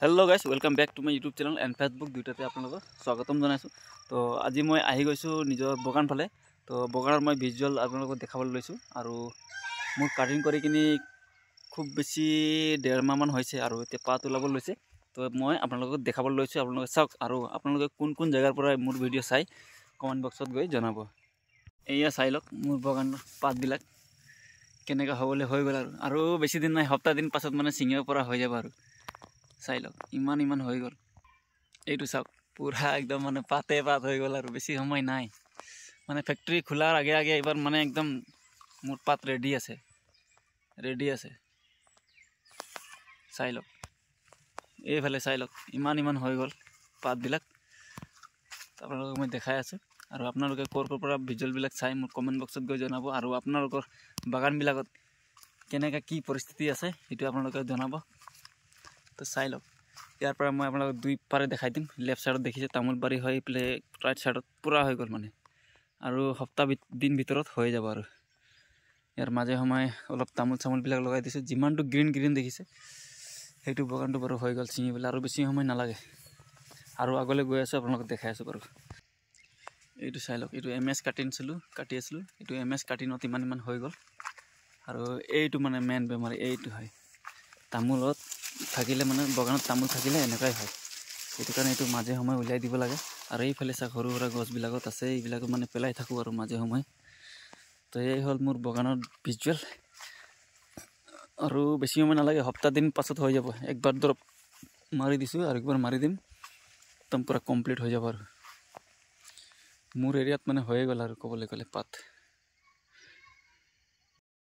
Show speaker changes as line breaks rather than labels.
Hello guys welcome back to my YouTube channel and Facebook दुटाते आपलोगक स्वागतम जनाइছো। तो आज मैं आहि गइছো निजर बगान फाले। तो बगानर मैं भिजुअल आपलोगक देखाबल लइছো आरो मोर काटिंग करि किनि खूब बेसी 1.5 माह मान होइছে आरो एते पात उलाबल लइছে। तो मैं आपलोगक देखाबल लइছো आपलोगक साक आरो आपलोगक कोन कोन जगार पर मोर भिडिओ चाइ कमेन्ट बक्सत गई जनाबो। एया चाइलक मोर बगानर पात बिलाक केनेका हबले होय गल आरो बेसी दिन নাই हप्ता दिन पाছত माने सिंगे परा होय जाबा आरो चाइलक इमान इमान हो गल यू सब पूरा एकदम माने पाते पात हो गल और बेसी समय नाई माने फैक्ट्री खुलार आगे आगे एबार माने एकदम मोर पात रेडी आछे चाइलक ए भाले चाइलक इमान इमान हो गल पात बिलाक आपलोगक मैं देखाय आछो और आपनालोके कोर कोर পৰা ভিজুৱেল বিলাক চাই মোৰ কমেন্ট বক্সত গৈ জনাব আৰু আপোনালোকৰ বাগান বিলাকত কেনেকা কি পৰিস্থিতি আছে এটো আপোনালোকে জনাব। तो चाइलक यार पर मैं आप दुई पारे देखाई दिम लेफ्ट साइड देखिसे तामुल बारी हो पे राइट साइड पूरा हो गल माने और हप्ता दिन भर हो जाब और यार माजे समय अलग तामुल चामुल बिलाक लगाई दिसो जिमान ग्रीन ग्रीन देखिसे हेतु बगानটো बार हो गल चिंगी बेला और बेसी समय नालागे और आगले गई आसो आपलोगक देखाई आसो बार एटु चाइलक एटु एमएस काटी आसलु एटु एमएस काटिनत इमान इमान हो गल और एटु माने मेन बेमारी एटु है तामुলত থাকিলে মানে বগানত তামুল থাকিলে এনেকাই হয় এটো কাৰণে এটো মাঝে সময় উলাই দিব লাগে আৰু এই ফালে সা সৰু সৰু গছ বিলাকত আছে এই বিলাক মানে পেলাই থাকো আৰু মাঝে সময়। তো এই হল মোৰ বগানৰ ভিজুৱেল আৰু বেছি সময় নালাগে হপ্তা দিন পাছত হৈ যাব একবাৰ দৰব মাৰি দিছো আৰু একবাৰ মাৰি দিম একদম পুৰা কমপ্লিট হৈ যাব আৰু মোৰ এৰিয়াত মানে হৈ গল আৰু কবলে গলে পাত।